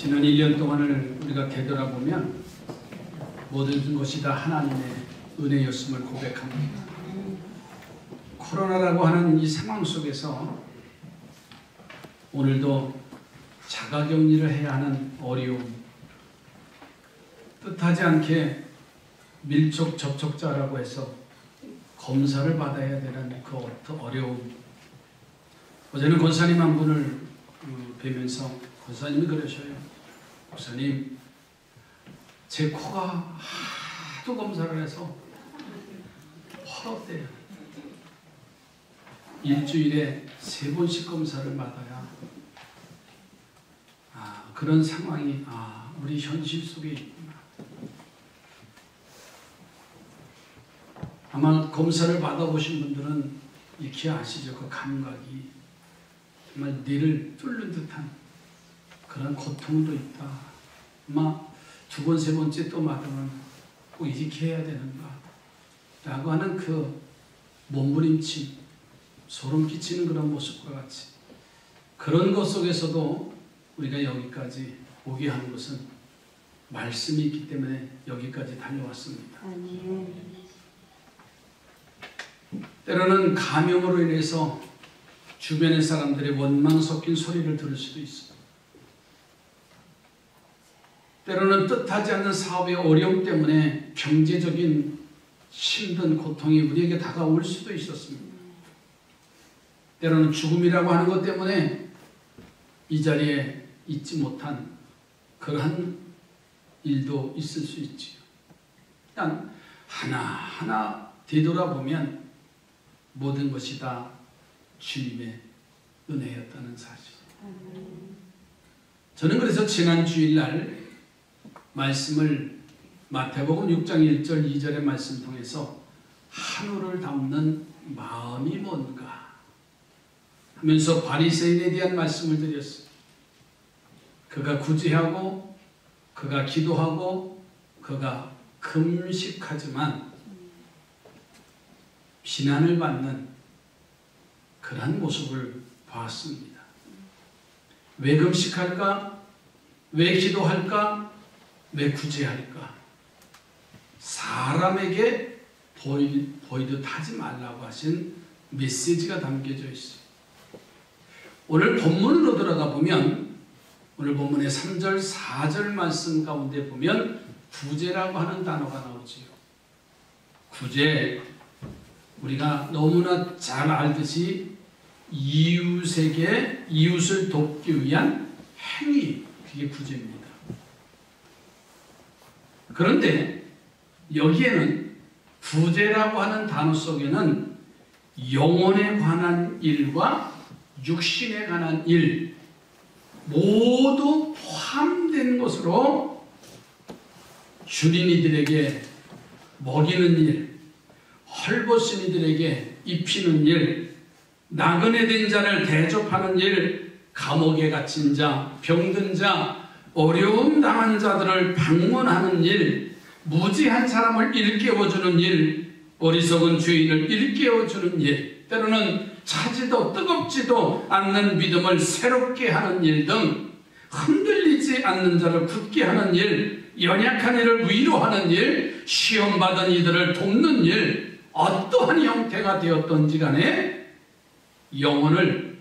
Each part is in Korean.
지난 1년 동안을 우리가 되돌아보면 모든 것이 다 하나님의 은혜였음을 고백합니다. 코로나라고 하는 이 상황 속에서 오늘도 자가격리를 해야 하는 어려움, 뜻하지 않게 밀접 접촉자라고 해서 검사를 받아야 되는 그 어려움. 어제는 권사님 한 분을 뵈면서 권사님이 그러셔요. 목사님, 제 코가 하도 검사를 해서 허겁대요. 일주일에 3번씩 검사를 받아야 그런 상황이 우리 현실 속에 있구나. 아마 검사를 받아보신 분들은 익히 아시죠? 그 감각이 정말 뇌를 뚫는 듯한 그런 고통도 있다. 아마 2번, 3번째 또 맞으면 꼭 이렇게 해야 되는가 라고 하는 그 몸부림침, 소름 끼치는 그런 모습과 같이 그런 것 속에서도 우리가 여기까지 오게 하는 것은 말씀이 있기 때문에 여기까지 달려왔습니다. 때로는 감염으로 인해서 주변의 사람들의 원망 섞인 소리를 들을 수도 있어요. 때로는 뜻하지 않는 사업의 어려움 때문에 경제적인 힘든 고통이 우리에게 다가올 수도 있었습니다. 때로는 죽음이라고 하는 것 때문에 이 자리에 있지 못한 그러한 일도 있을 수 있지요. 일단 하나하나 되돌아보면 모든 것이 다 주님의 은혜였다는 사실. 저는 그래서 지난 주일날 말씀을 마태복음 6장 1절 2절의 말씀 통해서 한우를 담는 마음이 뭔가 하면서 바리새인에 대한 말씀을 드렸어요. 그가 구제하고 그가 기도하고 그가 금식하지만 비난을 받는 그러한 모습을 보았습니다. 왜 금식할까? 왜 기도할까? 왜 구제할까? 사람에게 보이듯 하지 말라고 하신 메시지가 담겨져 있어요. 오늘 본문으로 들어가 보면 오늘 본문의 3절, 4절 말씀 가운데 보면 구제라고 하는 단어가 나오지요. 구제, 우리가 너무나 잘 알듯이 이웃을 돕기 위한 행위, 그게 구제입니다. 그런데 여기에는 구제라고 하는 단어 속에는 영혼에 관한 일과 육신에 관한 일 모두 포함된 것으로 줄인 이들에게 먹이는 일, 헐벗은 이들에게 입히는 일, 나그네 된 자를 대접하는 일, 감옥에 갇힌 자, 병든 자, 어려움 당한 자들을 방문하는 일, 무지한 사람을 일깨워주는 일, 어리석은 주인을 일깨워주는 일, 때로는 차지도 뜨겁지도 않는 믿음을 새롭게 하는 일 등 흔들리지 않는 자를 굳게 하는 일, 연약한 이를 위로하는 일, 시험받은 이들을 돕는 일, 어떠한 형태가 되었던지 간에 영혼을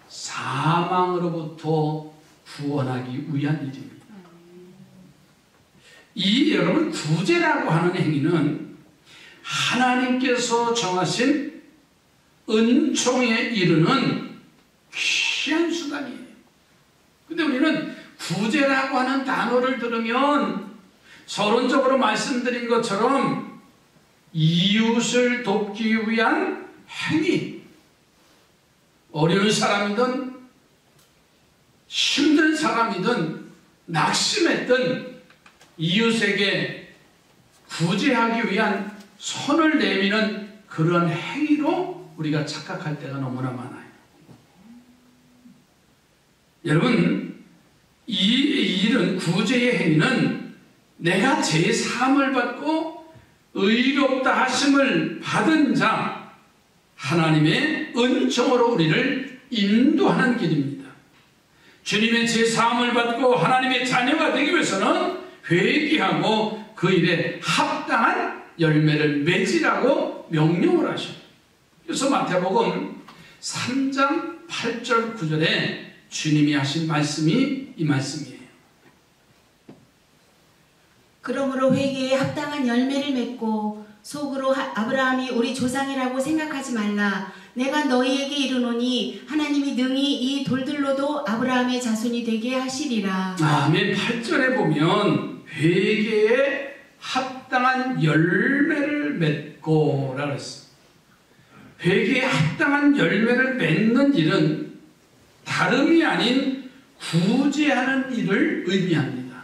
사망으로부터 구원하기 위한 일입니다. 이 여러분 구제라고 하는 행위는 하나님께서 정하신 은총에 이르는 귀한 수단이에요. 근데 우리는 구제라고 하는 단어를 들으면 서론적으로 말씀드린 것처럼 이웃을 돕기 위한 행위, 어려운 사람이든 힘든 사람이든 낙심했든 이웃에게 구제하기 위한 손을 내미는 그런 행위로 우리가 착각할 때가 너무나 많아요. 여러분, 이 일은, 구제의 행위는 내가 제사함을 받고 의롭다 하심을 받은 자, 하나님의 은총으로 우리를 인도하는 길입니다. 주님의 제사함을 받고 하나님의 자녀가 되기 위해서는 회개하고 그 일에 합당한 열매를 맺으라고 명령을 하셔요. 그래서 마태복음 3장 8절 9절에 주님이 하신 말씀이 이 말씀이에요. 그러므로 회개에 합당한 열매를 맺고 속으로 아브라함이 우리 조상이라고 생각하지 말라. 내가 너희에게 이르노니 하나님이 능히 이 돌들로도 아브라함의 자손이 되게 하시리라. 아멘. 8절에 보면 회개에 합당한 열매를 맺고 라고 했어요. 회개에 합당한 열매를 맺는 일은 다름이 아닌 구제하는 일을 의미합니다.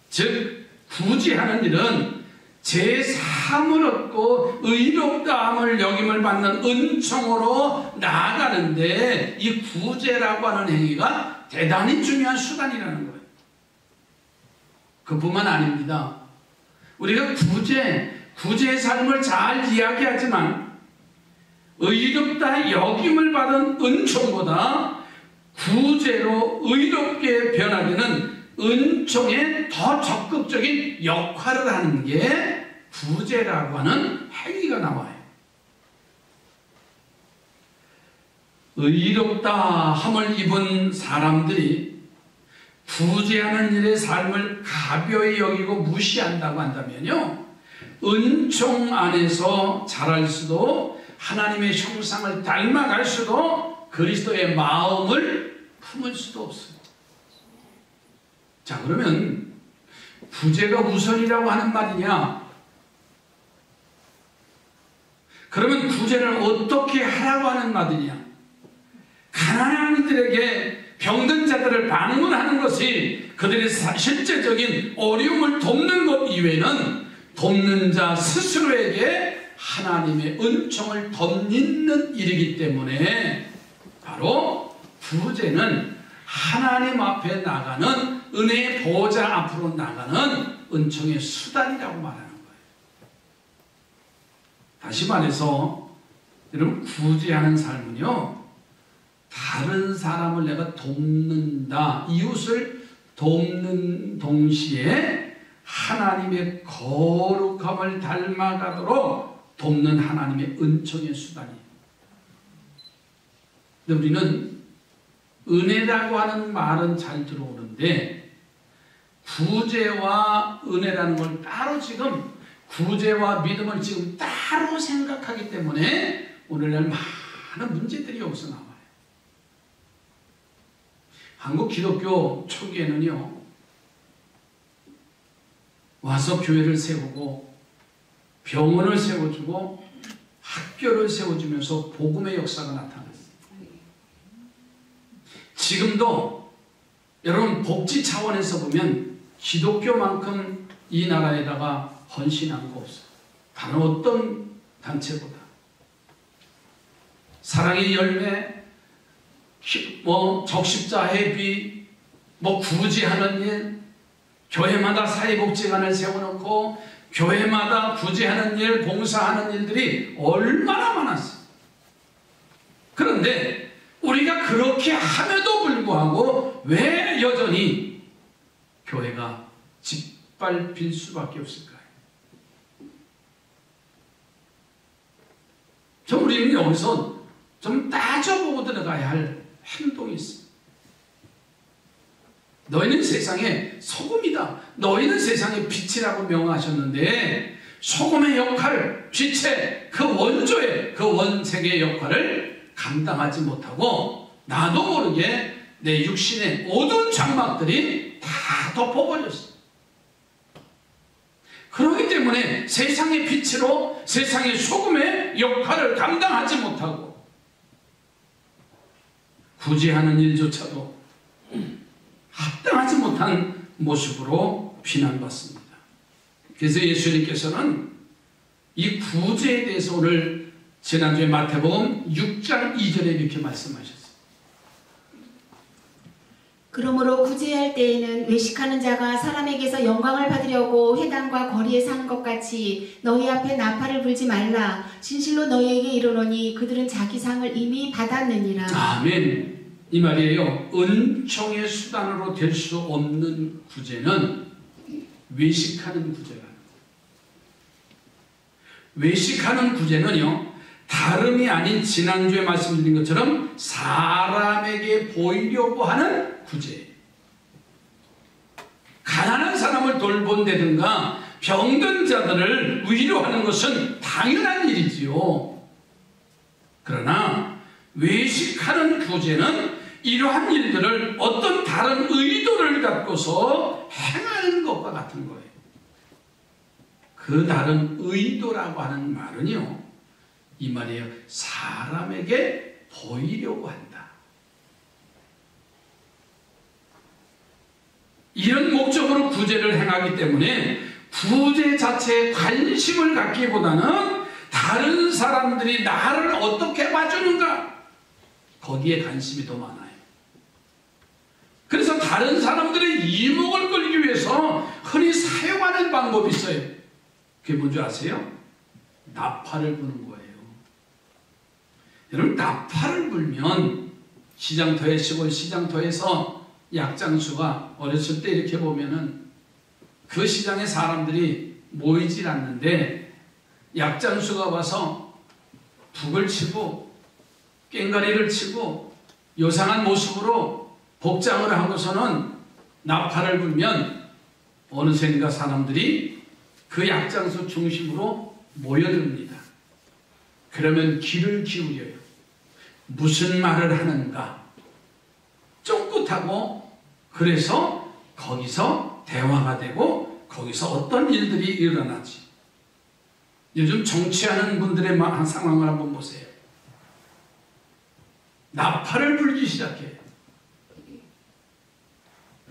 즉 구제하는 일은 제3을 얻고 의롭다함을 여김을 받는 은총으로 나아가는데 이 구제라고 하는 행위가 대단히 중요한 수단이라는 거예요. 그뿐만 아닙니다. 우리가 구제의 삶을 잘 이야기하지만 의롭다 여김을 받은 은총보다 구제로 의롭게 변화되는 은총에 더 적극적인 역할을 하는 게 구제라고 하는 행위가 나와요. 의롭다 함을 입은 사람들이 구제하는 일의 삶을 가벼이 여기고 무시한다고 한다면요, 은총 안에서 자랄 수도 하나님의 형상을 닮아갈 수도 그리스도의 마음을 품을 수도 없어요. 자, 그러면 구제가 우선이라고 하는 말이냐? 그러면 구제를 어떻게 하라고 하는 말이냐? 가난한 이들에게 병든 자들을 방문하는 것이 그들의 실제적인 어려움을 돕는 것 이외에는 돕는 자 스스로에게 하나님의 은총을 덧입는 일이기 때문에 바로 구제는 하나님 앞에 나가는 은혜의 보좌 앞으로 나가는 은총의 수단이라고 말하는 거예요. 다시 말해서 여러분, 구제하는 삶은요, 다른 사람을 내가 돕는다, 이웃을 돕는 동시에 하나님의 거룩함을 닮아가도록 돕는 하나님의 은총의 수단이에요. 근데 우리는 은혜라고 하는 말은 잘 들어오는데 구제와 은혜라는 걸 따로 지금, 구제와 믿음을 지금 따로 생각하기 때문에 오늘날 많은 문제들이 여기서 나와요. 한국 기독교 초기에는요, 와서 교회를 세우고 병원을 세워주고 학교를 세워주면서 복음의 역사가 나타났어요. 지금도 여러분 복지 차원에서 보면 기독교만큼 이 나라에다가 헌신한 거 없어요. 다른 어떤 단체보다. 사랑의 열매, 적십자 회비, 구제하는 일, 교회마다 사회복지관을 세워놓고 교회마다 구제하는 일, 봉사하는 일들이 얼마나 많았어요. 그런데 우리가 그렇게 함에도 불구하고 왜 여전히 교회가 짓밟힐 수밖에 없을까요? 우리는 여기서 좀 따져보고 들어가야 할 행동이 있습니다. 너희는 세상의 소금이다. 너희는 세상의 빛이라고 명하셨는데 소금의 역할, 빛의 그 원조의, 그 원색의 역할을 감당하지 못하고 나도 모르게 내 육신의 모든 장막들이 다 덮어버렸어요. 그렇기 때문에 세상의 빛으로 세상의 소금의 역할을 감당하지 못하고 구제하는 일조차도 합당하지 못한 모습으로 비난받습니다. 그래서 예수님께서는 이 구제에 대해서 오늘 지난주에 마태복음 6장 2절에 이렇게 말씀하셨어요. 그러므로 구제할 때에는 외식하는 자가 사람에게서 영광을 받으려고 회당과 거리에 사는 것 같이 너희 앞에 나팔을 불지 말라. 진실로 너희에게 이르노니 그들은 자기 상을 이미 받았느니라. 아멘. 이 말이에요. 은총의 수단으로 될 수 없는 구제는 외식하는 구제가. 외식하는 구제는요, 다름이 아닌 지난주에 말씀드린 것처럼 사람에게 보이려고 하는 구제예요. 가난한 사람을 돌본다든가 병든 자들을 위로하는 것은 당연한 일이지요. 그러나 외식하는 구제는 이러한 일들을 어떤 다른 의도를 갖고서 행하는 것과 같은 거예요. 그 다른 의도라고 하는 말은요, 이 말이에요. 사람에게 보이려고 한다. 이런 목적으로 구제를 행하기 때문에 구제 자체에 관심을 갖기보다는 다른 사람들이 나를 어떻게 봐주는가, 거기에 관심이 더 많아요. 그래서 다른 사람들의 이목을 끌기 위해서 흔히 사용하는 방법이 있어요. 그게 뭔지 아세요? 나팔을 부는 거예요. 여러분, 나팔을 불면 시장터에, 시골 시장터에서 약장수가 어렸을 때 이렇게 보면은 그 시장에 사람들이 모이질 않는데 약장수가 와서 북을 치고 꽹과리를 치고 요상한 모습으로 복장을 하고서는 나팔을 불면 어느샌가 사람들이 그 약장수 중심으로 모여듭니다. 그러면 귀를 기울여요. 무슨 말을 하는가 쫑긋하고, 그래서 거기서 대화가 되고 거기서 어떤 일들이 일어나지. 요즘 정치하는 분들의 상황을 한번 보세요. 나팔을 불기 시작해요.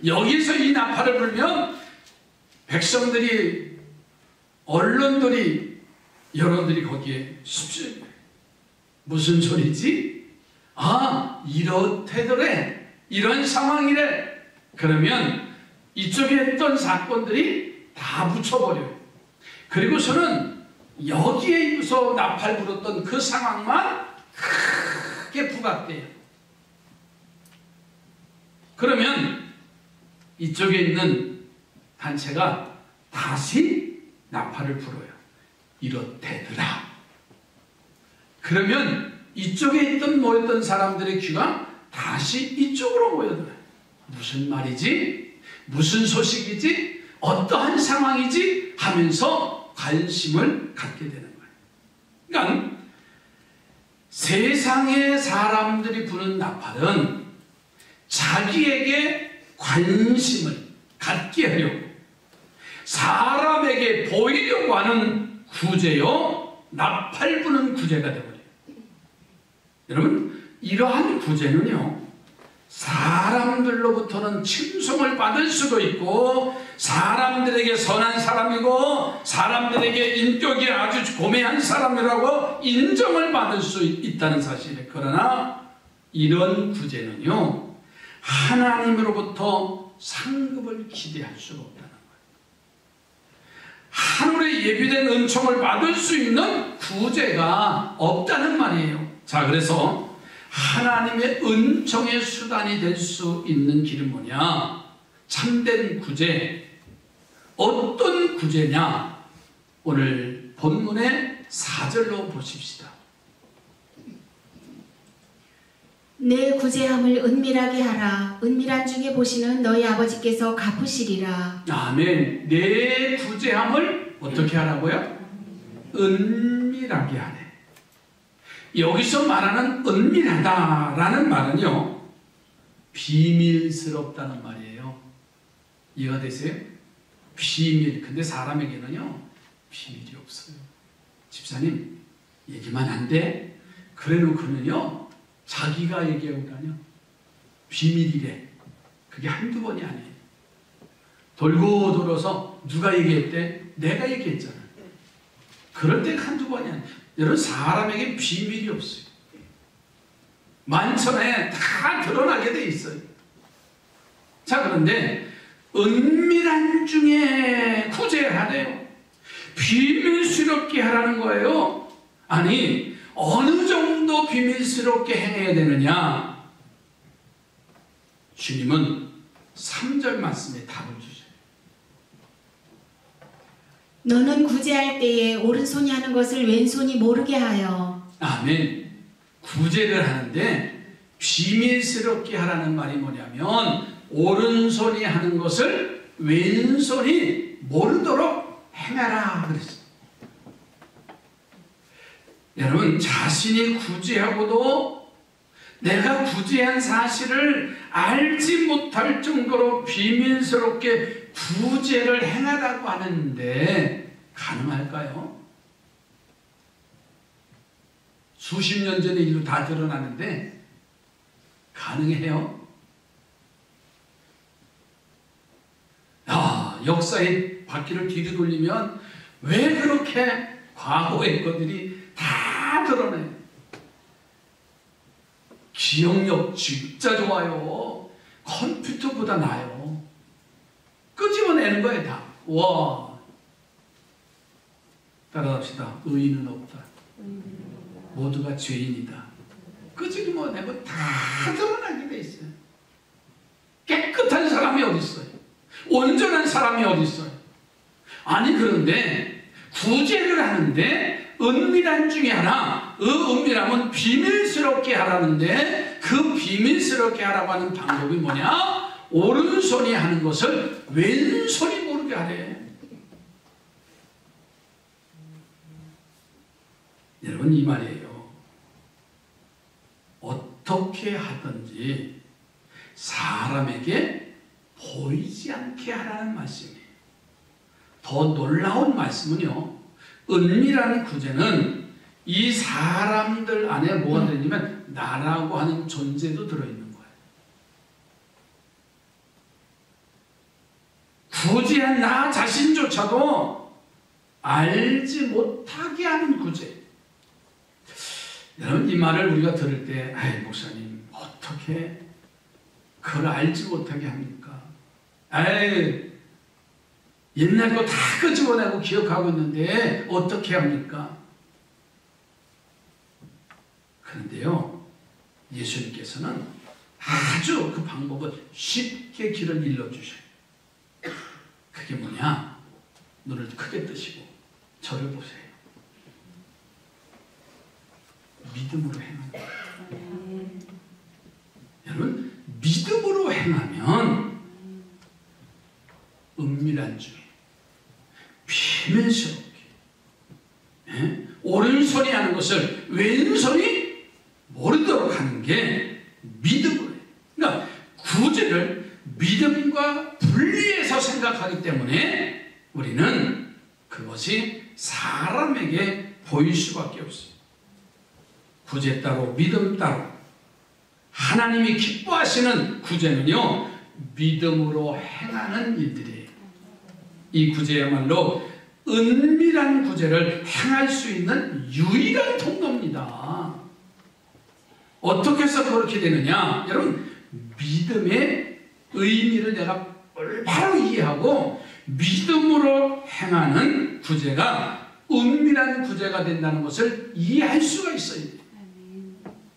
여기서 이 나팔을 불면 백성들이, 언론들이, 여러분들이 거기에 숲실. 무슨 소리지? 아, 이렇대더래. 이런 상황이래. 그러면 이쪽에 했던 사건들이 다 붙여버려요. 그리고서는 여기에서 나팔 불었던 그 상황만 크게 부각돼요. 그러면 이쪽에 있는 단체가 다시 나팔을 불어요. 이렇대더라. 그러면 이쪽에 있던 모였던 사람들의 귀가 다시 이쪽으로 모여들어요. 무슨 말이지? 무슨 소식이지? 어떠한 상황이지? 하면서 관심을 갖게 되는 거예요. 그러니까 세상의 사람들이 부는 나팔은 자기에게 관심을 갖게 하려고, 사람에게 보이려고 하는 구제요, 나팔 부는 구제가 되어버려요. 여러분, 이러한 구제는요, 사람들로부터는 칭송을 받을 수도 있고, 사람들에게 선한 사람이고, 사람들에게 인격이 아주 고매한 사람이라고 인정을 받을 수 있다는 사실이에요. 그러나 이런 구제는요, 하나님으로부터 상급을 기대할 수가 없다는 거예요. 하늘에 예비된 은총을 받을 수 있는 구제가 없다는 말이에요. 자, 그래서 하나님의 은총의 수단이 될 수 있는 길은 뭐냐? 참된 구제. 어떤 구제냐? 오늘 본문의 4절로 보십시다. 내 구제함을 은밀하게 하라. 은밀한 중에 보시는 너희 아버지께서 갚으시리라. 아멘. 내 구제함을 어떻게 하라고요? 은밀하게 하네. 여기서 말하는 은밀하다라는 말은요, 비밀스럽다는 말이에요. 이해가 되세요? 비밀. 근데 사람에게는요, 비밀이 없어요. 집사님, 얘기만 안 돼? 그래 놓고는요, 자기가 얘기하고다녀. 비밀이래. 그게 한두 번이 아니에요. 돌고 돌아서 누가 얘기했대? 내가 얘기했잖아. 그럴 때 한두 번이 아니에요. 여러분, 사람에게 비밀이 없어요. 만천에 다 드러나게 돼 있어요. 자, 그런데 은밀한 중에 구제하래요. 비밀스럽게 하라는 거예요. 아니, 어느 정도 비밀스럽게 행해야 되느냐? 주님은 3절 말씀에 답을 주셔요. 너는 구제할 때에 오른손이 하는 것을 왼손이 모르게 하여. 아멘. 구제를 하는데 비밀스럽게 하라는 말이 뭐냐면 오른손이 하는 것을 왼손이 모르도록 행하라 그랬어요. 여러분, 자신이 구제하고도 내가 구제한 사실을 알지 못할 정도로 비밀스럽게 구제를 행하라고 하는데 가능할까요? 수십 년 전의 일로 다 드러나는데 가능해요? 역사의 바퀴를 뒤로 돌리면 왜 그렇게 과거의 것들이 다 드러나요? 기억력 진짜 좋아요. 컴퓨터보다 나아요. 끄집어내는 거예요, 다. 와. 따라합시다. 의인은 없다. 모두가 죄인이다. 끄집어내고 다 드러나게 돼 있어요. 깨끗한 사람이 어디 있어요? 온전한 사람이 어디 있어요? 아니, 그런데 구제를 하는데 은밀한 중에 하나, 은밀함은 비밀스럽게 하라는데 그 비밀스럽게 하라고 하는 방법이 뭐냐? 오른손이 하는 것을 왼손이 모르게 하래. 여러분, 이 말이에요. 어떻게 하든지 사람에게 보이지 않게 하라는 말씀이에요. 더 놀라운 말씀은요, 은밀한 구제는 이 사람들 안에 뭐가 들어있냐면 나라고 하는 존재도 들어있는 거예요. 구제한 나 자신조차도 알지 못하게 하는 구제. 여러분, 이 말을 우리가 들을 때, 아이, 목사님, 어떻게 그걸 알지 못하게 합니까? 아이, 옛날 거 다 끄집어내고 기억하고 있는데 어떻게 합니까? 그런데요, 예수님께서는 아주 그 방법을 쉽게 길을 일러주셔요. 그게 뭐냐? 눈을 크게 뜨시고 저를 보세요. 믿음으로 행하는 거예요. 여러분, 믿음으로 행하면 은밀한 중에 비밀스럽게 오른손이 하는 것을 왼손이 모르도록 하는 게 믿음으로 해요. 그러니까 구제를 믿음과 분리해서 생각하기 때문에 우리는 그것이 사람에게 보일 수밖에 없어요. 구제 따로 믿음 따로. 하나님이 기뻐하시는 구제는요, 믿음으로 행하는 일들이에요. 이 구제야말로 은밀한 구제를 행할 수 있는 유일한 통로입니다. 어떻게 해서 그렇게 되느냐? 여러분, 믿음의 의미를 내가 올바로 이해하고 믿음으로 행하는 구제가 은밀한 구제가 된다는 것을 이해할 수가 있어요.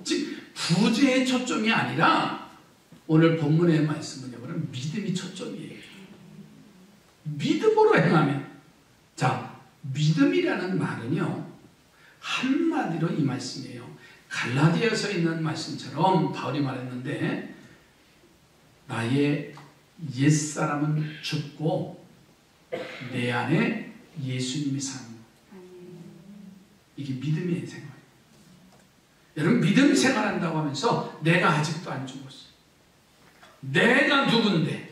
즉, 구제의 초점이 아니라 오늘 본문의 말씀은 믿음이 초점이에요. 믿음으로 행하면, 자, 믿음이라는 말은요, 한마디로 이 말씀이에요. 갈라디아서에 있는 말씀처럼 바울이 말했는데, 나의 옛사람은 죽고 내 안에 예수님이 사는 거예요. 이게 믿음의 생활이에요. 여러분, 믿음 생활한다고 하면서 내가 아직도 안 죽었어. 내가 누군데?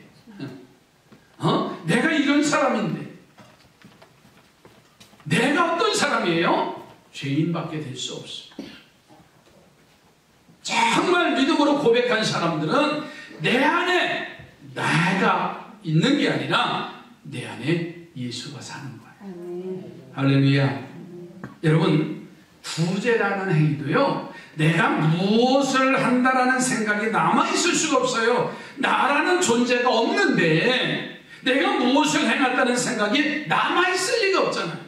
내가 이런 사람인데. 내가 어떤 사람이에요? 죄인밖에 될 수 없어. 정말 믿음으로 고백한 사람들은 내 안에 나가 있는 게 아니라 내 안에 예수가 사는 거예요. 할렐루야. 여러분, 구제라는 행위도요, 내가 무엇을 한다라는 생각이 남아있을 수가 없어요. 나라는 존재가 없는데 내가 무엇을 행했다는 생각이 남아있을 리가 없잖아요.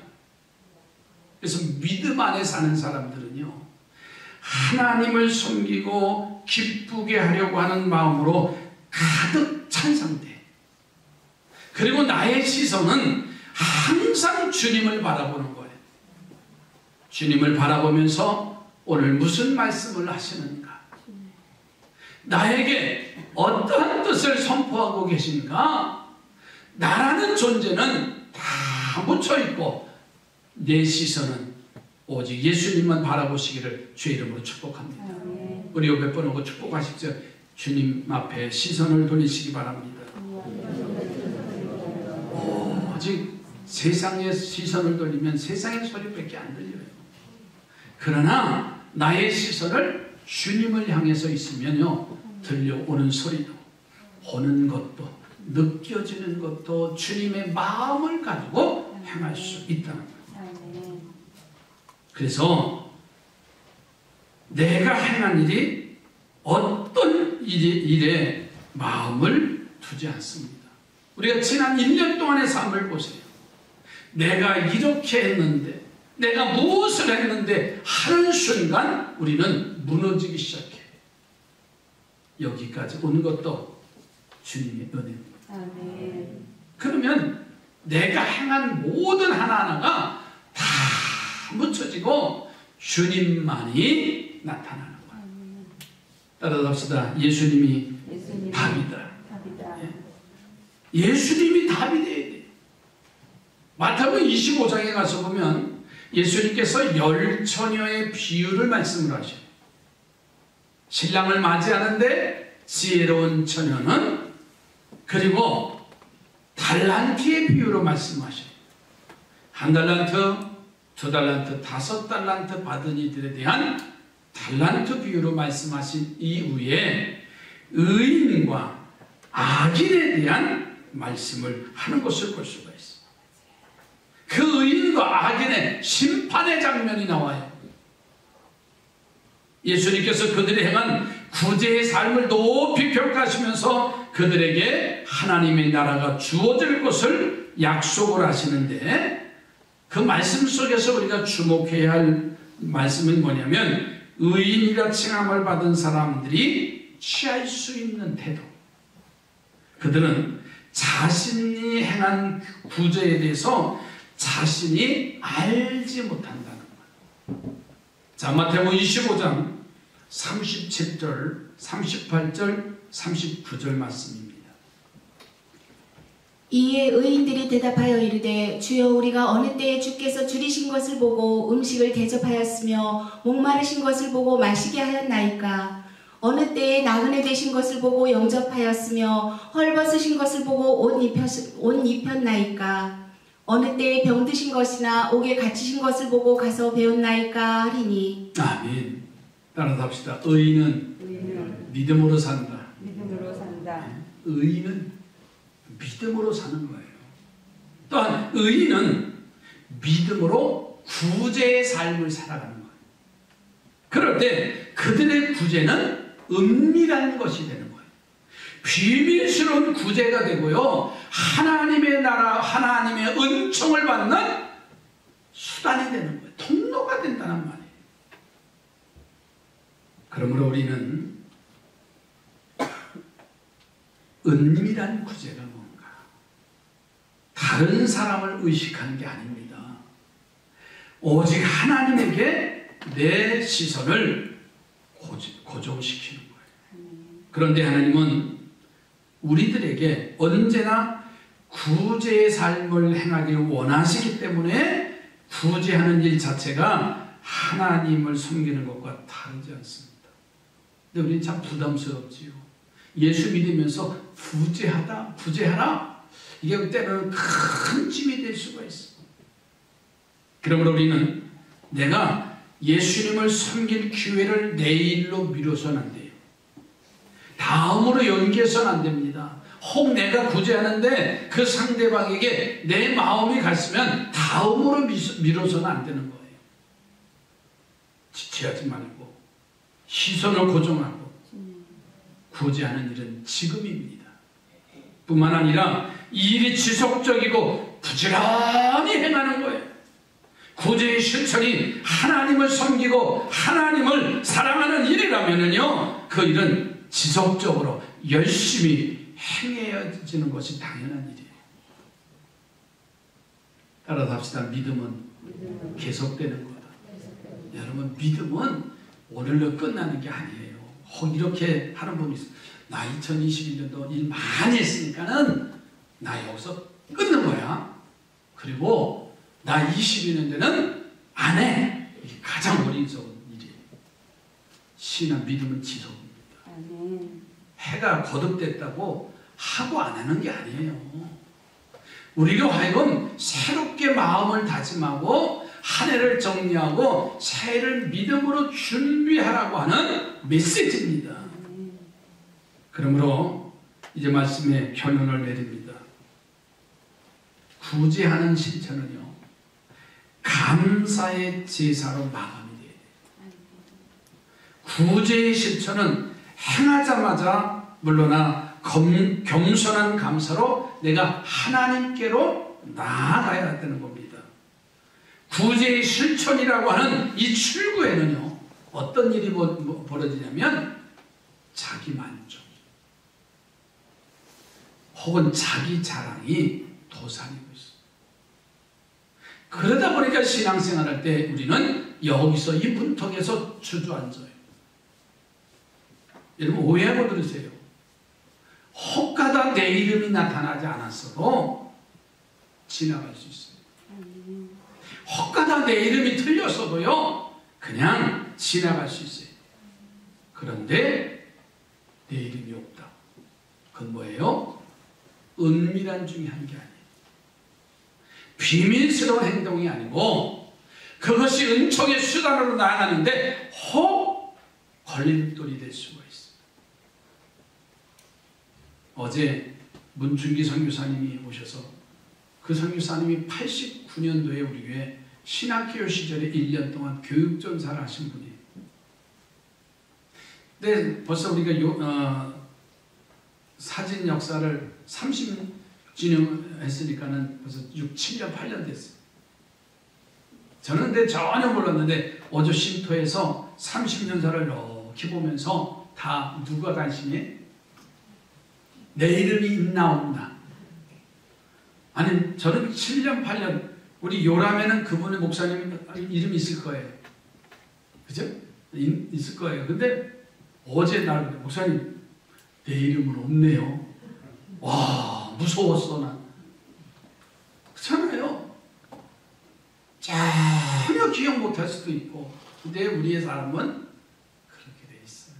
그래서 믿음 안에 사는 사람들은요, 하나님을 섬기고 기쁘게 하려고 하는 마음으로 가득 찬 상태. 그리고 나의 시선은 항상 주님을 바라보는 거예요. 주님을 바라보면서 오늘 무슨 말씀을 하시는가? 나에게 어떠한 뜻을 선포하고 계신가? 나라는 존재는 다 묻혀있고 내 시선은 오직 예수님만 바라보시기를 주의 이름으로 축복합니다. 우리 몇 번 오고 축복하십시오. 주님 앞에 시선을 돌리시기 바랍니다. 오직 세상에 시선을 돌리면 세상의 소리밖에 안 들려요. 그러나 나의 시선을 주님을 향해서 있으면요, 들려오는 소리도, 보는 것도, 느껴지는 것도 주님의 마음을 가지고 행할 수 있다는 거예요. 그래서 내가 행한 일이 어떤 일에 마음을 두지 않습니다. 우리가 지난 1년 동안의 삶을 보세요. 내가 이렇게 했는데, 내가 무엇을 했는데 하는 순간 우리는 무너지기 시작해요. 여기까지 온 것도 주님의 은혜입니다. 아멘. 그러면 내가 행한 모든 하나하나가 다 묻혀지고 주님만이 나타나는 거예요. 따라합시다. 예수님이 답이다. 예수님이 답이 돼야 돼요. 마태복음 25장에 가서 보면 예수님께서 10처녀의 비유를 말씀을 하셔요. 신랑을 맞이하는데 지혜로운 처녀는, 그리고 달란트의 비유로 말씀하셔요. 1달란트, 2달란트, 5달란트 받은 이들에 대한 달란트 비유로 말씀하신 이후에 의인과 악인에 대한 말씀을 하는 것을 볼 수가 있습니다. 그 의인과 악인의 심판의 장면이 나와요. 예수님께서 그들이 행한 구제의 삶을 높이 평가하시면서 그들에게 하나님의 나라가 주어질 것을 약속을 하시는데, 그 말씀 속에서 우리가 주목해야 할 말씀은 뭐냐면, 의인이라 칭함을 받은 사람들이 취할 수 있는 태도. 그들은 자신이 행한 구제에 대해서 자신이 알지 못한다는 거예요. 자, 마태복음 25장 37절, 38절, 39절 말씀입니다. 이에 의인들이 대답하여 이르되 주여 우리가 어느 때에 주께서 줄이신 것을 보고 음식을 대접하였으며 목마르신 것을 보고 마시게 하였나이까? 어느 때에 나그네 되신 것을 보고 영접하였으며 헐벗으신 것을 보고 옷 입혔나이까? 어느 때에 병드신 것이나 옥에 갇히신 것을 보고 가서 배웠나이까 하리니. 아멘. 따라서 합시다. 의인은 믿음으로 산다. 믿음으로 산다. 의인은 믿음으로 사는 거예요. 또한 의인은 믿음으로 구제의 삶을 살아가는 거예요. 그럴 때 그들의 구제는 은밀한 것이 되는 거예요. 비밀스러운 구제가 되고요, 하나님의 나라, 하나님의 은총을 받는 수단이 되는 거예요. 통로가 된다는 말이에요. 그러므로 우리는 은밀한 구제가 뭔가, 다른 사람을 의식하는 게 아닙니다. 오직 하나님에게 내 시선을 고정시키는 거예요. 그런데 하나님은 우리들에게 언제나 구제의 삶을 행하기를 원하시기 때문에 구제하는 일 자체가 하나님을 섬기는 것과 다르지 않습니다. 근데 우리는 참 부담스럽지요. 예수 믿으면서 구제하라, 이게 때로는 큰 짐이 될 수가 있어. 그러므로 우리는 내가 예수님을 섬길 기회를 내일로 미뤄서는 안 돼요. 다음으로 연기해서는 안 됩니다. 혹 내가 구제하는데 그 상대방에게 내 마음이 갔으면 다음으로 미뤄서는 안 되는 거예요. 지체하지 말고 시선을 고정하고 구제하는 일은 지금입니다. 뿐만 아니라 이 일이 지속적이고 부지런히 행하는 거예요. 구제의 실천이 하나님을 섬기고 하나님을 사랑하는 일이라면요, 그 일은 지속적으로 열심히 행해지는 것이 당연한 일이에요. 따라서 합시다. 믿음은 계속되는 거다. 여러분, 믿음은 오늘로 끝나는 게 아니에요. 이렇게 하는 분이 있어요. 나 2021년도 일 많이 했으니까는 나 여기서 끊는 거야. 그리고 나 22년도는 안 해. 이게 가장 어리석은 일이에요. 신앙 믿음은 지속입니다. 해가 거듭됐다고 하고 안 하는 게 아니에요. 우리로 하여금 새롭게 마음을 다짐하고 한 해를 정리하고 새해를 믿음으로 준비하라고 하는 메시지입니다. 그러므로 이제 말씀에 결론을 내립니다. 구제하는 실천은요, 감사의 제사로 마감이 돼야 돼요. 구제의 실천은 행하자마자 물러나 겸손한 감사로 내가 하나님께로 나아가야 되는 겁니다. 구제의 실천이라고 하는 이 출구에는요, 어떤 일이 벌어지냐면 자기 만족 혹은 자기 자랑이 도사리고 있어요. 그러다 보니까 신앙생활할 때 우리는 여기서 이 문턱에서 주저앉아요. 여러분, 오해하고 들으세요. 혹가다 내 이름이 나타나지 않았어도 지나갈 수 있어요. 혹가다 내 이름이 틀렸어도요, 그냥 지나갈 수 있어요. 그런데 내 이름이 없다. 그건 뭐예요? 은밀한 중에 한 게 아니에요. 비밀스러운 행동이 아니고 그것이 은총의 수단으로 나아가는데 혹 걸림돌이 될 수가 있어요. 어제 문준기 선교사님이 오셔서 그 선교사님이 89년도에 우리 교회 신학교 시절에 1년 동안 교육전사를 하신 분이에요. 근데 벌써 우리가 사진 역사를 30주년 했으니까는 벌써 6, 7년, 8년 됐어요. 저는 근데 전혀 몰랐는데 어제 쉼터에서 30년사를 이렇게 보면서 다 누가 관심해? 내 이름이 있나 없나? 아니, 저는 7년, 8년, 우리 요람에는 그분의 목사님 이름이 있을 거예요. 그죠? 있을 거예요. 근데 어제 날 목사님, 내 이름은 없네요. 와, 무서웠어, 난. 그렇잖아요. 전혀 기억 못할 수도 있고. 근데 우리의 삶은 그렇게 돼 있어요.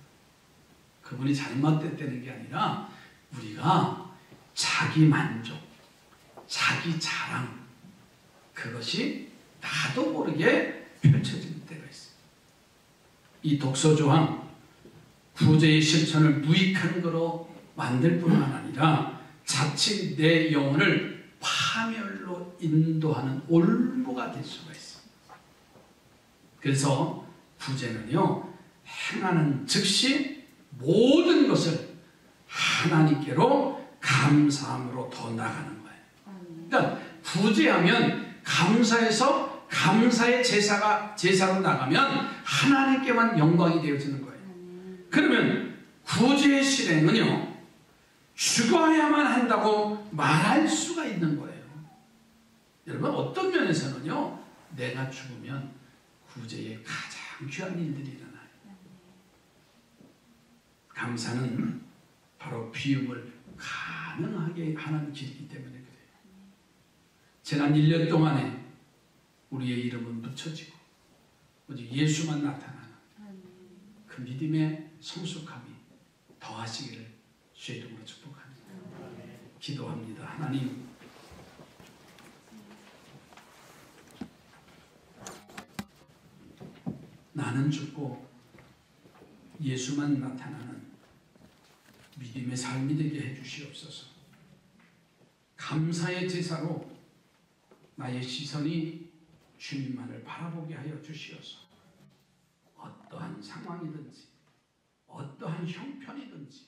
그분이 잘못됐다는 게 아니라 우리가 자기 만족, 자기 자랑, 그것이 나도 모르게 펼쳐질 때가 있어요. 이 독서조항, 구제의 실천을 무익한 거로 만들 뿐만 아니라 자칫 내 영혼을 파멸로 인도하는 올무가 될 수가 있어요. 그래서 구제는요, 행하는 즉시 모든 것을 하나님께로 감사함으로 더 나가는 거예요. 그러니까 구제하면 감사해서 감사의 제사로 나가면 하나님께만 영광이 되어지는 거예요. 그러면 구제의 실행은요, 죽어야만 한다고 말할 수가 있는 거예요. 여러분, 어떤 면에서는요, 내가 죽으면 구제의 가장 귀한 일들이 일어나요. 감사는 바로 비움을 가능하게 하는 길이기 때문에 그래요. 지난 1년 동안에 우리의 이름은 묻혀지고 오직 예수만 나타나는 그 믿음의 성숙함이 더하시기를 주의 이름으로 축복합니다. 기도합니다. 하나님, 나는 죽고 예수만 나타나는 믿음의 삶이 되게 해주시옵소서. 감사의 제사로 나의 시선이 주님만을 바라보게 하여 주시옵소서. 어떠한 상황이든지 어떠한 형편이든지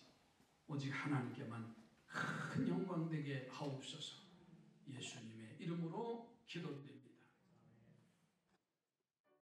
오직 하나님께만 큰 영광 되게 하옵소서. 예수님의 이름으로 기도드립니다.